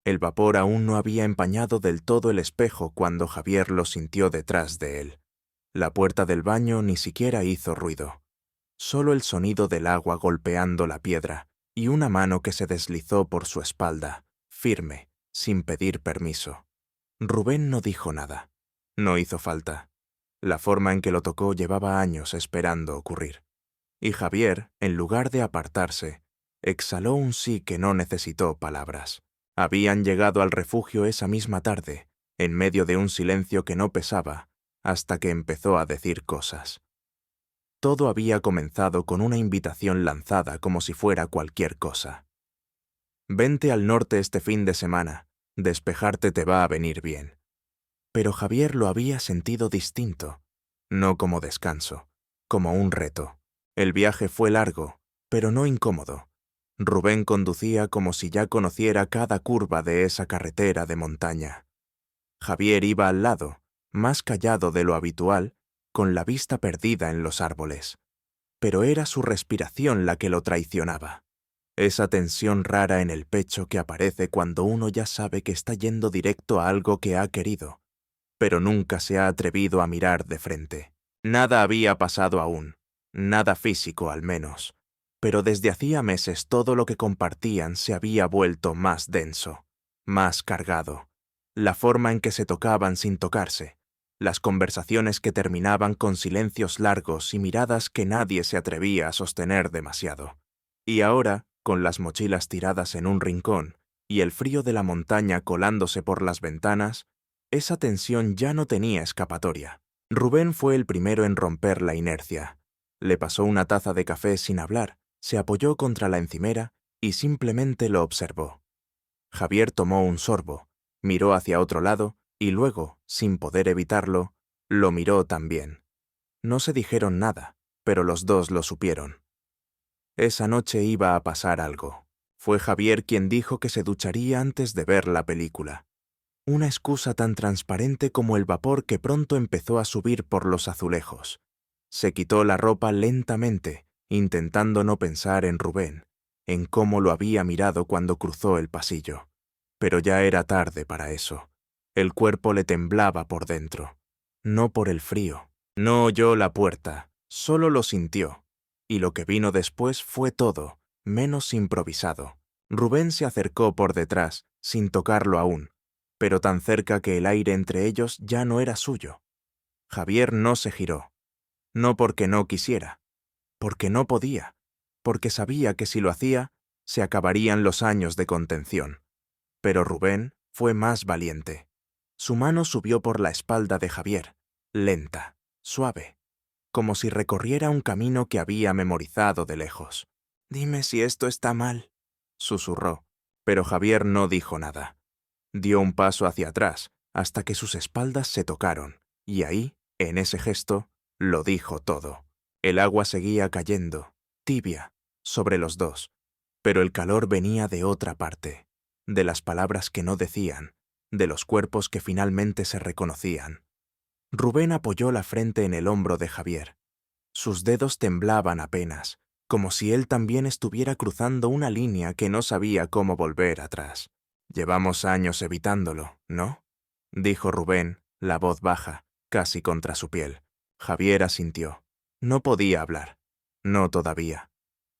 El vapor aún no había empañado del todo el espejo cuando Javier lo sintió detrás de él. La puerta del baño ni siquiera hizo ruido. Solo el sonido del agua golpeando la piedra y una mano que se deslizó por su espalda, firme, sin pedir permiso. Rubén no dijo nada. No hizo falta. La forma en que lo tocó llevaba años esperando ocurrir. Y Javier, en lugar de apartarse, exhaló un sí que no necesitó palabras. Habían llegado al refugio esa misma tarde, en medio de un silencio que no pesaba, hasta que empezó a decir cosas. Todo había comenzado con una invitación lanzada como si fuera cualquier cosa. Vente al norte este fin de semana, despejarte te va a venir bien. Pero Javier lo había sentido distinto, no como descanso, como un reto. El viaje fue largo, pero no incómodo. Rubén conducía como si ya conociera cada curva de esa carretera de montaña. Javier iba al lado, más callado de lo habitual, con la vista perdida en los árboles. Pero era su respiración la que lo traicionaba. Esa tensión rara en el pecho que aparece cuando uno ya sabe que está yendo directo a algo que ha querido, pero nunca se ha atrevido a mirar de frente. Nada había pasado aún, nada físico al menos, pero desde hacía meses todo lo que compartían se había vuelto más denso, más cargado. La forma en que se tocaban sin tocarse, las conversaciones que terminaban con silencios largos y miradas que nadie se atrevía a sostener demasiado. Y ahora, con las mochilas tiradas en un rincón y el frío de la montaña colándose por las ventanas, esa tensión ya no tenía escapatoria. Rubén fue el primero en romper la inercia. Le pasó una taza de café sin hablar, se apoyó contra la encimera y simplemente lo observó. Javier tomó un sorbo, miró hacia otro lado y luego, sin poder evitarlo, lo miró también. No se dijeron nada, pero los dos lo supieron. Esa noche iba a pasar algo. Fue Javier quien dijo que se ducharía antes de ver la película. Una excusa tan transparente como el vapor que pronto empezó a subir por los azulejos. Se quitó la ropa lentamente, intentando no pensar en Rubén, en cómo lo había mirado cuando cruzó el pasillo. Pero ya era tarde para eso. El cuerpo le temblaba por dentro. No por el frío. No oyó la puerta, solo lo sintió. Y lo que vino después fue todo, menos improvisado. Rubén se acercó por detrás, sin tocarlo aún, pero tan cerca que el aire entre ellos ya no era suyo. Javier no se giró. No porque no quisiera, porque no podía, porque sabía que si lo hacía, se acabarían los años de contención. Pero Rubén fue más valiente. Su mano subió por la espalda de Javier, lenta, suave, como si recorriera un camino que había memorizado de lejos. «Dime si esto está mal», susurró, pero Javier no dijo nada. Dio un paso hacia atrás, hasta que sus espaldas se tocaron, y ahí, en ese gesto, lo dijo todo. El agua seguía cayendo, tibia, sobre los dos, pero el calor venía de otra parte, de las palabras que no decían, de los cuerpos que finalmente se reconocían. Rubén apoyó la frente en el hombro de Javier. Sus dedos temblaban apenas, como si él también estuviera cruzando una línea que no sabía cómo volver atrás. «Llevamos años evitándolo, ¿no?», dijo Rubén, la voz baja, casi contra su piel. Javier asintió. No podía hablar. No todavía.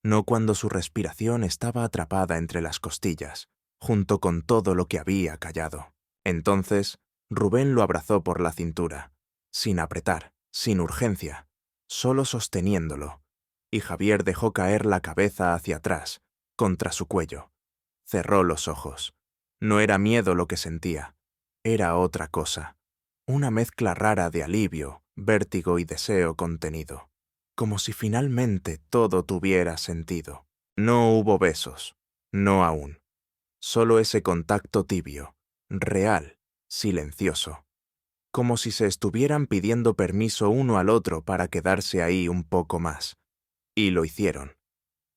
No cuando su respiración estaba atrapada entre las costillas, junto con todo lo que había callado. Entonces, Rubén lo abrazó por la cintura, sin apretar, sin urgencia, solo sosteniéndolo, y Javier dejó caer la cabeza hacia atrás, contra su cuello. Cerró los ojos. No era miedo lo que sentía, era otra cosa, una mezcla rara de alivio, vértigo y deseo contenido, como si finalmente todo tuviera sentido. No hubo besos, no aún, solo ese contacto tibio, real, silencioso, como si se estuvieran pidiendo permiso uno al otro para quedarse ahí un poco más. Y lo hicieron,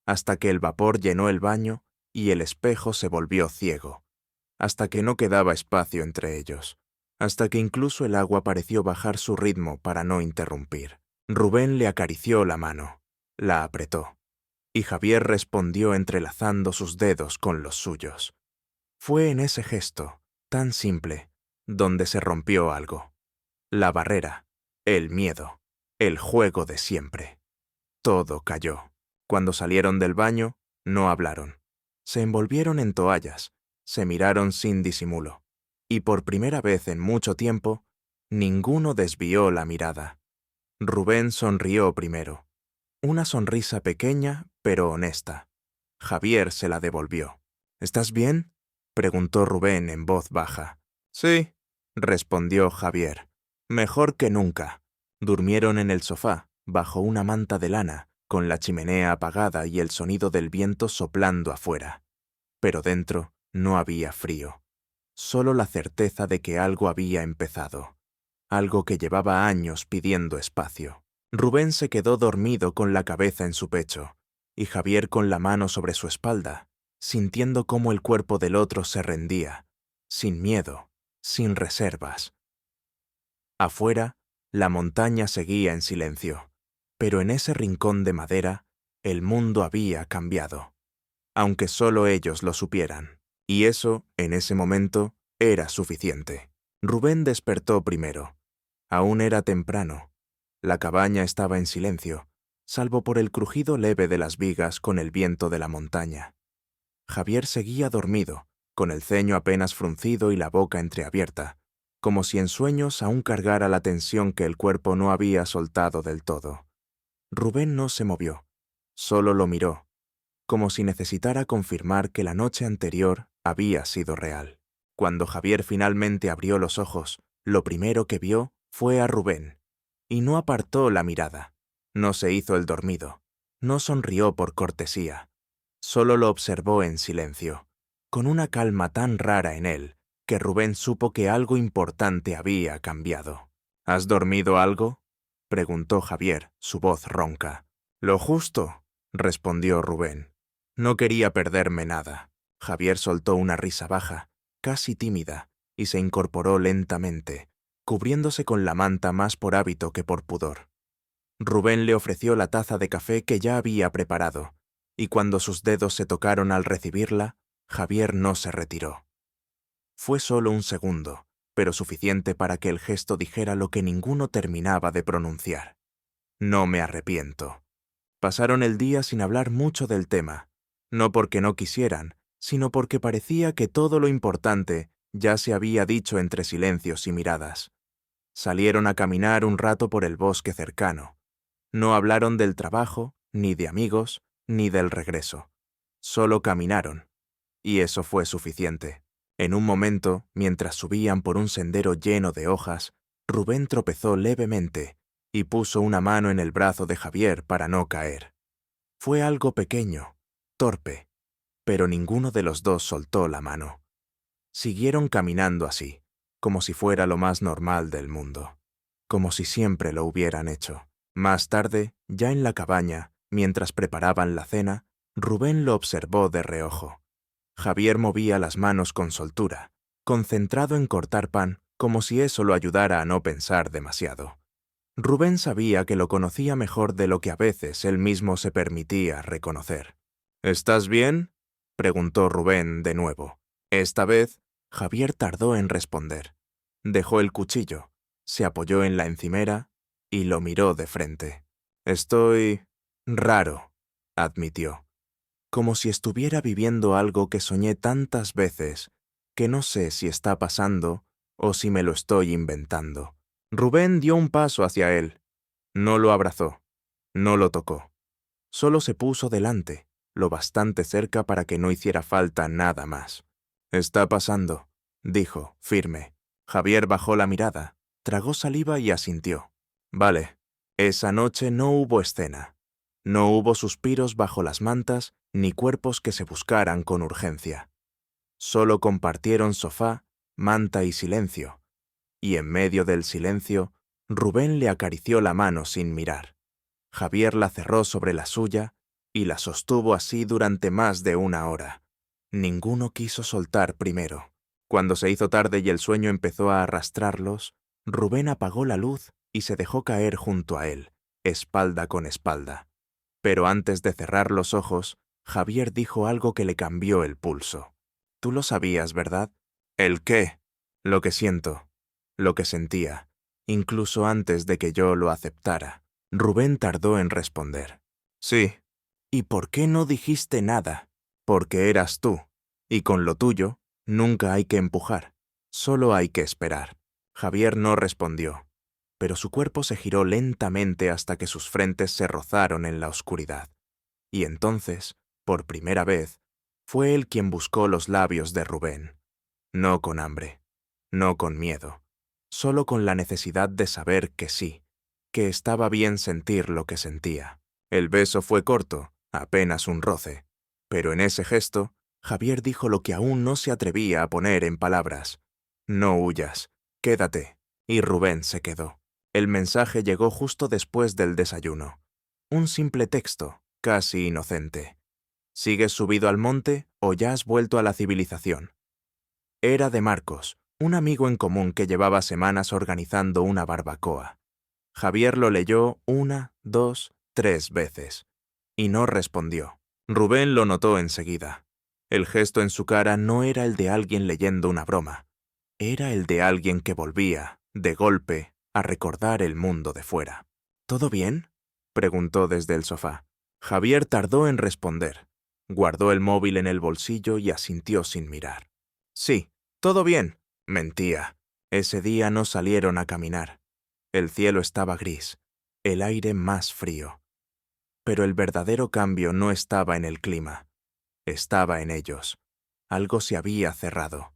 hasta que el vapor llenó el baño y el espejo se volvió ciego, hasta que no quedaba espacio entre ellos, hasta que incluso el agua pareció bajar su ritmo para no interrumpir. Rubén le acarició la mano, la apretó, y Javier respondió entrelazando sus dedos con los suyos. Fue en ese gesto, tan simple, donde se rompió algo. La barrera, el miedo, el juego de siempre. Todo cayó. Cuando salieron del baño, no hablaron. Se envolvieron en toallas, se miraron sin disimulo. Y por primera vez en mucho tiempo, ninguno desvió la mirada. Rubén sonrió primero. Una sonrisa pequeña, pero honesta. Javier se la devolvió. ¿Estás bien?, preguntó Rubén en voz baja. Sí, respondió Javier. Mejor que nunca. Durmieron en el sofá, bajo una manta de lana, con la chimenea apagada y el sonido del viento soplando afuera. Pero dentro no había frío. Solo la certeza de que algo había empezado. Algo que llevaba años pidiendo espacio. Rubén se quedó dormido con la cabeza en su pecho, y Javier con la mano sobre su espalda, sintiendo cómo el cuerpo del otro se rendía, sin miedo, sin reservas. Afuera, la montaña seguía en silencio, pero en ese rincón de madera, el mundo había cambiado, aunque solo ellos lo supieran. Y eso, en ese momento, era suficiente. Rubén despertó primero. Aún era temprano. La cabaña estaba en silencio, salvo por el crujido leve de las vigas con el viento de la montaña. Javier seguía dormido, con el ceño apenas fruncido y la boca entreabierta, como si en sueños aún cargara la tensión que el cuerpo no había soltado del todo. Rubén no se movió, solo lo miró, como si necesitara confirmar que la noche anterior había sido real. Cuando Javier finalmente abrió los ojos, lo primero que vio fue a Rubén, y no apartó la mirada. No se hizo el dormido, no sonrió por cortesía. Solo lo observó en silencio, con una calma tan rara en él, que Rubén supo que algo importante había cambiado. ¿Has dormido algo?, preguntó Javier, su voz ronca. Lo justo, respondió Rubén. No quería perderme nada. Javier soltó una risa baja, casi tímida, y se incorporó lentamente, cubriéndose con la manta más por hábito que por pudor. Rubén le ofreció la taza de café que ya había preparado, y cuando sus dedos se tocaron al recibirla, Javier no se retiró. Fue solo un segundo, pero suficiente para que el gesto dijera lo que ninguno terminaba de pronunciar. No me arrepiento. Pasaron el día sin hablar mucho del tema, no porque no quisieran, sino porque parecía que todo lo importante ya se había dicho entre silencios y miradas. Salieron a caminar un rato por el bosque cercano. No hablaron del trabajo, ni de amigos, ni del regreso. Solo caminaron, y eso fue suficiente. En un momento, mientras subían por un sendero lleno de hojas, Rubén tropezó levemente y puso una mano en el brazo de Javier para no caer. Fue algo pequeño, torpe, pero ninguno de los dos soltó la mano. Siguieron caminando así, como si fuera lo más normal del mundo, como si siempre lo hubieran hecho. Más tarde, ya en la cabaña, mientras preparaban la cena, Rubén lo observó de reojo. Javier movía las manos con soltura, concentrado en cortar pan, como si eso lo ayudara a no pensar demasiado. Rubén sabía que lo conocía mejor de lo que a veces él mismo se permitía reconocer. ¿Estás bien?, preguntó Rubén de nuevo. Esta vez, Javier tardó en responder. Dejó el cuchillo, se apoyó en la encimera y lo miró de frente. Estoy raro, admitió, como si estuviera viviendo algo que soñé tantas veces que no sé si está pasando o si me lo estoy inventando. Rubén dio un paso hacia él. No lo abrazó, no lo tocó. Solo se puso delante, lo bastante cerca para que no hiciera falta nada más. «Está pasando», dijo, firme. Javier bajó la mirada, tragó saliva y asintió. «Vale». Esa noche no hubo escena. No hubo suspiros bajo las mantas ni cuerpos que se buscaran con urgencia. Solo compartieron sofá, manta y silencio. Y en medio del silencio, Rubén le acarició la mano sin mirar. Javier la cerró sobre la suya y la sostuvo así durante más de una hora. Ninguno quiso soltar primero. Cuando se hizo tarde y el sueño empezó a arrastrarlos, Rubén apagó la luz y se dejó caer junto a él, espalda con espalda. Pero antes de cerrar los ojos, Javier dijo algo que le cambió el pulso. Tú lo sabías, ¿verdad? ¿El qué? Lo que siento, lo que sentía, incluso antes de que yo lo aceptara. Rubén tardó en responder. Sí. ¿Y por qué no dijiste nada? Porque eras tú, y con lo tuyo, nunca hay que empujar, solo hay que esperar. Javier no respondió, pero su cuerpo se giró lentamente hasta que sus frentes se rozaron en la oscuridad. Y entonces, por primera vez, fue él quien buscó los labios de Rubén. No con hambre, no con miedo, solo con la necesidad de saber que sí, que estaba bien sentir lo que sentía. El beso fue corto, apenas un roce, pero en ese gesto, Javier dijo lo que aún no se atrevía a poner en palabras. No huyas, quédate. Y Rubén se quedó. El mensaje llegó justo después del desayuno. Un simple texto, casi inocente. ¿Sigues subido al monte o ya has vuelto a la civilización? Era de Marcos, un amigo en común que llevaba semanas organizando una barbacoa. Javier lo leyó 1, 2, 3 veces, y no respondió. Rubén lo notó enseguida. El gesto en su cara no era el de alguien leyendo una broma, era el de alguien que volvía, de golpe, a recordar el mundo de fuera. ¿Todo bien?, preguntó desde el sofá. Javier tardó en responder. Guardó el móvil en el bolsillo y asintió sin mirar. Sí, todo bien. Mentía. Ese día no salieron a caminar. El cielo estaba gris, el aire más frío. Pero el verdadero cambio no estaba en el clima, estaba en ellos. Algo se había cerrado.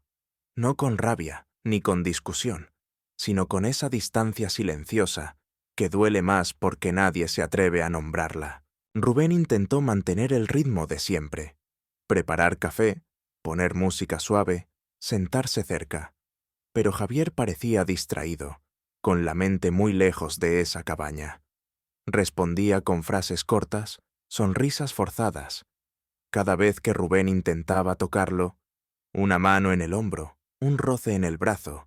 No con rabia, ni con discusión, sino con esa distancia silenciosa que duele más porque nadie se atreve a nombrarla. Rubén intentó mantener el ritmo de siempre. Preparar café, poner música suave, sentarse cerca. Pero Javier parecía distraído, con la mente muy lejos de esa cabaña. Respondía con frases cortas, sonrisas forzadas. Cada vez que Rubén intentaba tocarlo, una mano en el hombro, un roce en el brazo,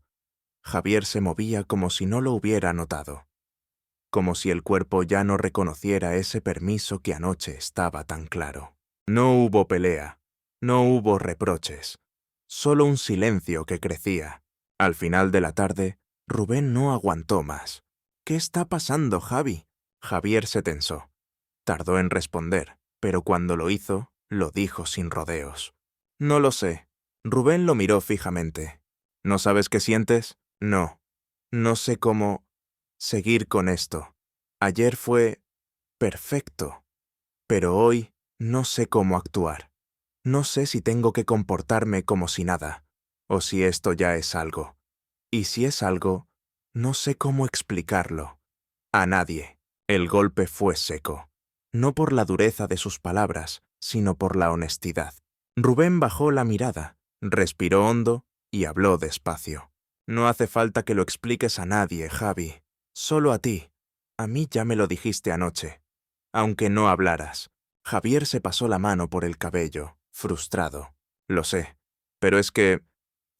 Javier se movía como si no lo hubiera notado, como si el cuerpo ya no reconociera ese permiso que anoche estaba tan claro. No hubo pelea, no hubo reproches, solo un silencio que crecía. Al final de la tarde, Rubén no aguantó más. ¿Qué está pasando, Javi? Javier se tensó. Tardó en responder, pero cuando lo hizo, lo dijo sin rodeos. No lo sé. Rubén lo miró fijamente. ¿No sabes qué sientes? No. No sé cómo seguir con esto. Ayer fue perfecto, pero hoy no sé cómo actuar. No sé si tengo que comportarme como si nada, o si esto ya es algo. Y si es algo, no sé cómo explicarlo. A nadie. El golpe fue seco. No por la dureza de sus palabras, sino por la honestidad. Rubén bajó la mirada, respiró hondo y habló despacio. No hace falta que lo expliques a nadie, Javi. Solo a ti. A mí ya me lo dijiste anoche. Aunque no hablaras. Javier se pasó la mano por el cabello, frustrado. Lo sé. Pero es que,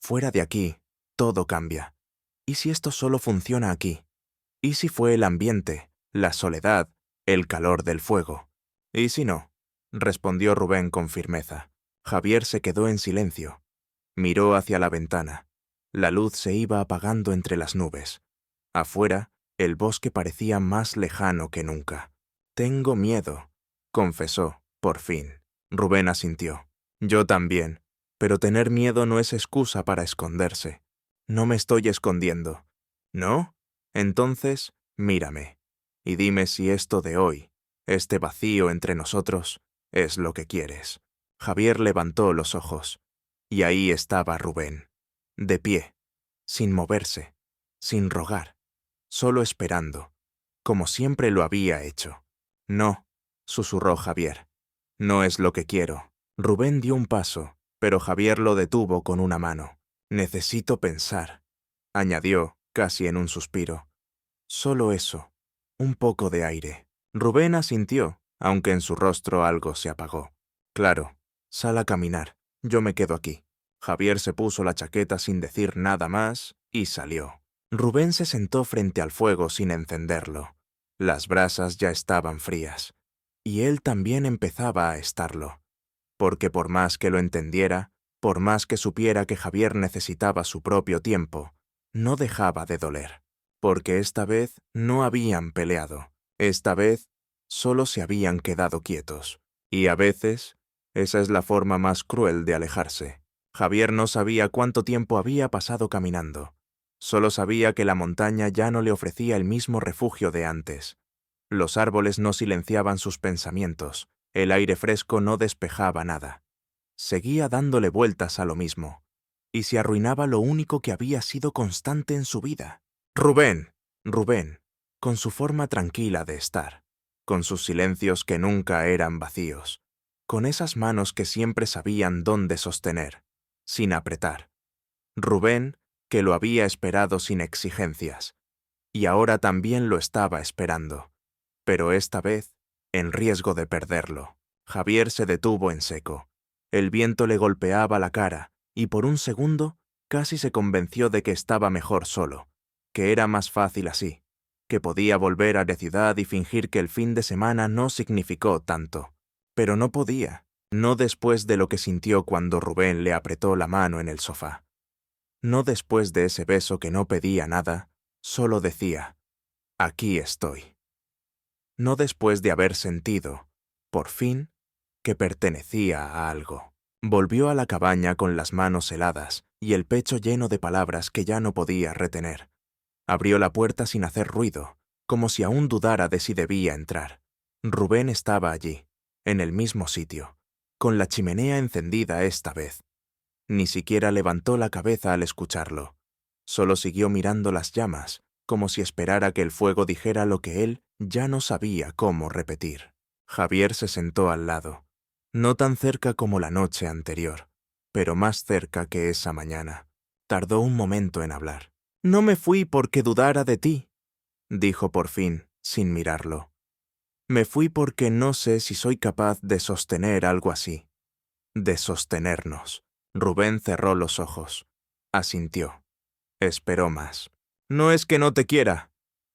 fuera de aquí, todo cambia. ¿Y si esto solo funciona aquí? ¿Y si fue el ambiente, la soledad, el calor del fuego? ¿Y si no? Respondió Rubén con firmeza. Javier se quedó en silencio. Miró hacia la ventana. La luz se iba apagando entre las nubes. Afuera, el bosque parecía más lejano que nunca. Tengo miedo, confesó, por fin. Rubén asintió. Yo también, pero tener miedo no es excusa para esconderse. No me estoy escondiendo. ¿No? Entonces, mírame, y dime si esto de hoy, este vacío entre nosotros, es lo que quieres. Javier levantó los ojos, y ahí estaba Rubén, de pie, sin moverse, sin rogar, solo esperando, como siempre lo había hecho. No, susurró Javier, no es lo que quiero. Rubén dio un paso, pero Javier lo detuvo con una mano. Necesito pensar, añadió, casi en un suspiro. Solo eso, un poco de aire. Rubén asintió, aunque en su rostro algo se apagó. Claro, sal a caminar, yo me quedo aquí. Javier se puso la chaqueta sin decir nada más y salió. Rubén se sentó frente al fuego sin encenderlo. Las brasas ya estaban frías, y él también empezaba a estarlo, porque por más que lo entendiera, Por más que supiera que Javier necesitaba su propio tiempo, no dejaba de doler. Porque esta vez no habían peleado. Esta vez solo se habían quedado quietos. Y a veces, esa es la forma más cruel de alejarse. Javier no sabía cuánto tiempo había pasado caminando. Solo sabía que la montaña ya no le ofrecía el mismo refugio de antes. Los árboles no silenciaban sus pensamientos. El aire fresco no despejaba nada. Seguía dándole vueltas a lo mismo. Y se arruinaba lo único que había sido constante en su vida. Rubén, Rubén, con su forma tranquila de estar, con sus silencios que nunca eran vacíos, con esas manos que siempre sabían dónde sostener, sin apretar. Rubén, que lo había esperado sin exigencias, y ahora también lo estaba esperando. Pero esta vez, en riesgo de perderlo, Javier se detuvo en seco. El viento le golpeaba la cara, y por un segundo casi se convenció de que estaba mejor solo, que era más fácil así, que podía volver a la ciudad y fingir que el fin de semana no significó tanto. Pero no podía, no después de lo que sintió cuando Rubén le apretó la mano en el sofá. No después de ese beso que no pedía nada, solo decía, aquí estoy. No después de haber sentido, por fin, que pertenecía a algo. Volvió a la cabaña con las manos heladas y el pecho lleno de palabras que ya no podía retener. Abrió la puerta sin hacer ruido, como si aún dudara de si debía entrar. Rubén estaba allí, en el mismo sitio, con la chimenea encendida esta vez. Ni siquiera levantó la cabeza al escucharlo. Solo siguió mirando las llamas, como si esperara que el fuego dijera lo que él ya no sabía cómo repetir. Javier se sentó al lado, no tan cerca como la noche anterior, pero más cerca que esa mañana. Tardó un momento en hablar. «No me fui porque dudara de ti», dijo por fin, sin mirarlo. «Me fui porque no sé si soy capaz de sostener algo así. De sostenernos». Rubén cerró los ojos. Asintió. Esperó más. «No es que no te quiera»,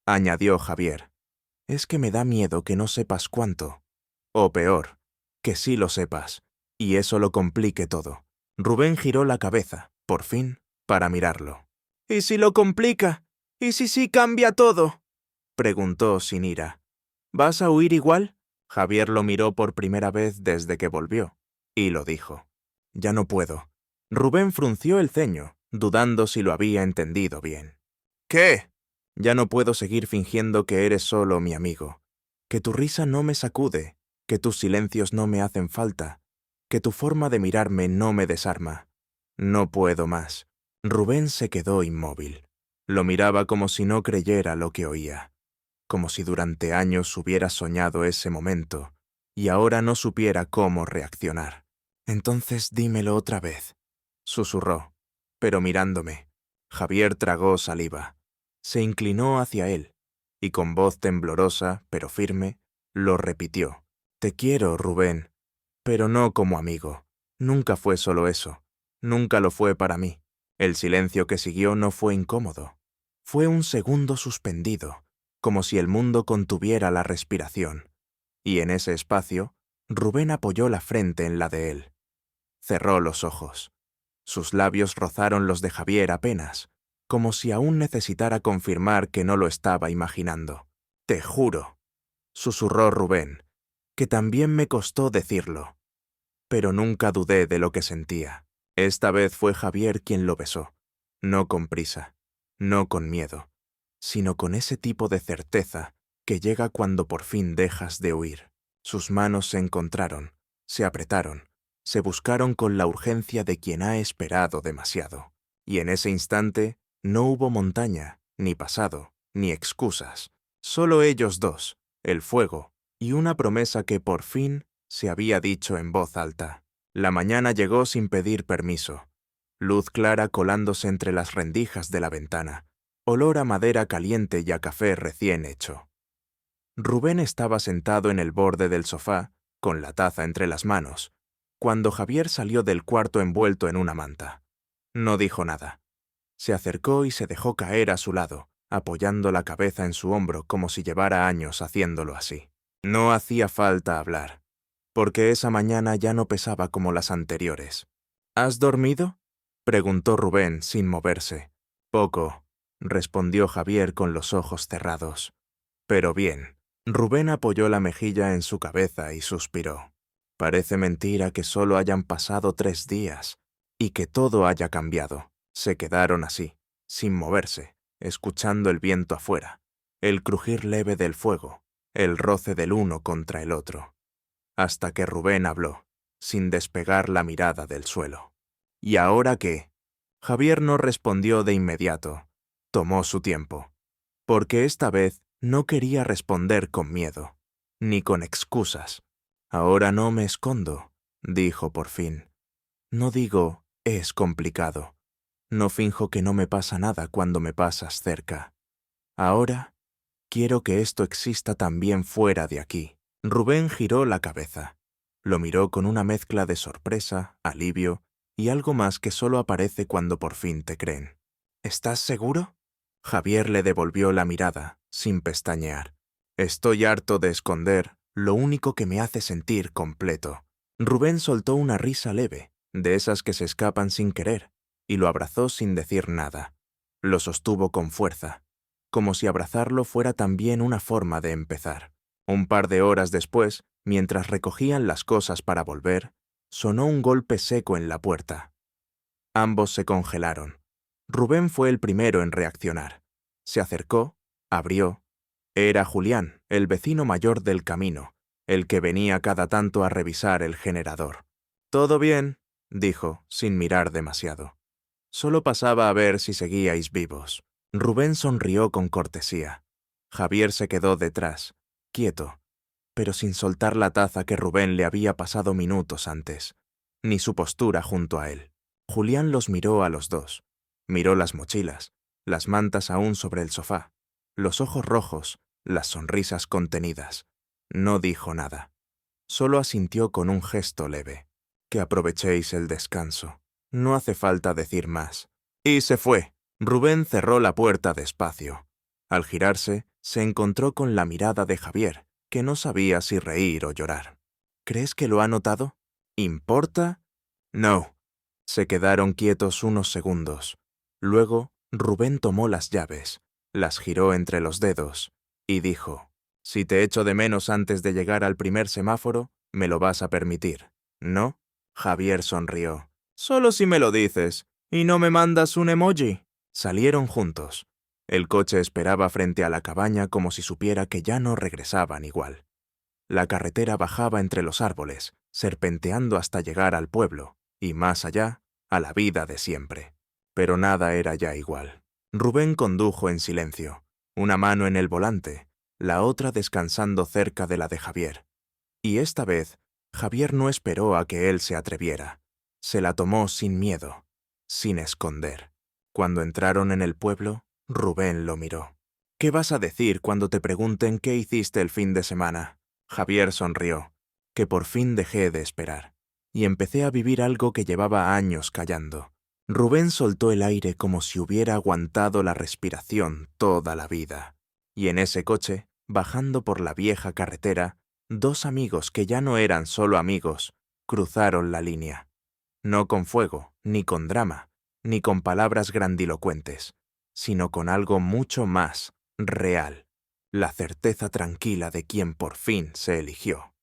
añadió Javier. «Es que me da miedo que no sepas cuánto. O peor, que sí lo sepas, y eso lo complique todo». Rubén giró la cabeza, por fin, para mirarlo. «¿Y si lo complica? ¿Y si sí cambia todo?», preguntó sin ira. «¿Vas a huir igual?». Javier lo miró por primera vez desde que volvió, y lo dijo. «Ya no puedo». Rubén frunció el ceño, dudando si lo había entendido bien. «¿Qué?». «Ya no puedo seguir fingiendo que eres solo mi amigo, que tu risa no me sacude, que tus silencios no me hacen falta, que tu forma de mirarme no me desarma. No puedo más». Rubén se quedó inmóvil. Lo miraba como si no creyera lo que oía, como si durante años hubiera soñado ese momento y ahora no supiera cómo reaccionar. «Entonces dímelo otra vez», susurró, pero mirándome. Javier tragó saliva. Se inclinó hacia él y con voz temblorosa, pero firme, lo repitió. «Te quiero, Rubén, pero no como amigo. Nunca fue solo eso. Nunca lo fue para mí». El silencio que siguió no fue incómodo. Fue un segundo suspendido, como si el mundo contuviera la respiración. Y en ese espacio, Rubén apoyó la frente en la de él. Cerró los ojos. Sus labios rozaron los de Javier apenas, como si aún necesitara confirmar que no lo estaba imaginando. «Te juro», susurró Rubén, «que también me costó decirlo. Pero nunca dudé de lo que sentía». Esta vez fue Javier quien lo besó, no con prisa, no con miedo, sino con ese tipo de certeza que llega cuando por fin dejas de huir. Sus manos se encontraron, se apretaron, se buscaron con la urgencia de quien ha esperado demasiado. Y en ese instante no hubo montaña, ni pasado, ni excusas. Solo ellos dos, el fuego, y una promesa que por fin se había dicho en voz alta. La mañana llegó sin pedir permiso. Luz clara colándose entre las rendijas de la ventana. Olor a madera caliente y a café recién hecho. Rubén estaba sentado en el borde del sofá, con la taza entre las manos, cuando Javier salió del cuarto envuelto en una manta. No dijo nada. Se acercó y se dejó caer a su lado, apoyando la cabeza en su hombro como si llevara años haciéndolo así. No hacía falta hablar, porque esa mañana ya no pesaba como las anteriores. ¿Has dormido? Preguntó Rubén sin moverse. Poco, respondió Javier con los ojos cerrados. Pero bien. Rubén apoyó la mejilla en su cabeza y suspiró. Parece mentira que solo hayan pasado 3 días y que todo haya cambiado. Se quedaron así, sin moverse, escuchando el viento afuera, el crujir leve del fuego, el roce del uno contra el otro. Hasta que Rubén habló, sin despegar la mirada del suelo. ¿Y ahora qué? Javier no respondió de inmediato. Tomó su tiempo, porque esta vez no quería responder con miedo, ni con excusas. Ahora no me escondo, dijo por fin. No digo, es complicado. No finjo que no me pasa nada cuando me pasas cerca. Ahora quiero que esto exista también fuera de aquí. Rubén giró la cabeza. Lo miró con una mezcla de sorpresa, alivio y algo más que solo aparece cuando por fin te creen. ¿Estás seguro? Javier le devolvió la mirada, sin pestañear. Estoy harto de esconder lo único que me hace sentir completo. Rubén soltó una risa leve, de esas que se escapan sin querer, y lo abrazó sin decir nada. Lo sostuvo con fuerza, como si abrazarlo fuera también una forma de empezar. Un par de horas después, mientras recogían las cosas para volver, sonó un golpe seco en la puerta. Ambos se congelaron. Rubén fue el primero en reaccionar. Se acercó, abrió. Era Julián, el vecino mayor del camino, el que venía cada tanto a revisar el generador. «¿Todo bien?», dijo, sin mirar demasiado. «Solo pasaba a ver si seguíais vivos». Rubén sonrió con cortesía. Javier se quedó detrás, quieto, pero sin soltar la taza que Rubén le había pasado minutos antes, ni su postura junto a él. Julián los miró a los dos. Miró las mochilas, las mantas aún sobre el sofá, los ojos rojos, las sonrisas contenidas. No dijo nada. Solo asintió con un gesto leve. «Que aprovechéis el descanso. No hace falta decir más». Y se fue. Rubén cerró la puerta despacio. Al girarse, se encontró con la mirada de Javier, que no sabía si reír o llorar. «¿Crees que lo ha notado? ¿Importa?» «No». Se quedaron quietos unos segundos. Luego, Rubén tomó las llaves, las giró entre los dedos y dijo: «Si te echo de menos antes de llegar al primer semáforo, me lo vas a permitir, ¿no?» Javier sonrió. «Solo si me lo dices, y no me mandas un emoji». Salieron juntos. El coche esperaba frente a la cabaña como si supiera que ya no regresaban igual. La carretera bajaba entre los árboles, serpenteando hasta llegar al pueblo, y más allá, a la vida de siempre. Pero nada era ya igual. Rubén condujo en silencio, una mano en el volante, la otra descansando cerca de la de Javier. Y esta vez, Javier no esperó a que él se atreviera. Se la tomó sin miedo, sin esconder. Cuando entraron en el pueblo, Rubén lo miró. «¿Qué vas a decir cuando te pregunten qué hiciste el fin de semana?» Javier sonrió, que por fin dejé de esperar, y empecé a vivir algo que llevaba años callando. Rubén soltó el aire como si hubiera aguantado la respiración toda la vida. Y en ese coche, bajando por la vieja carretera, 2 amigos que ya no eran solo amigos, cruzaron la línea. No con fuego, ni con drama, ni con palabras grandilocuentes, sino con algo mucho más real, la certeza tranquila de quien por fin se eligió.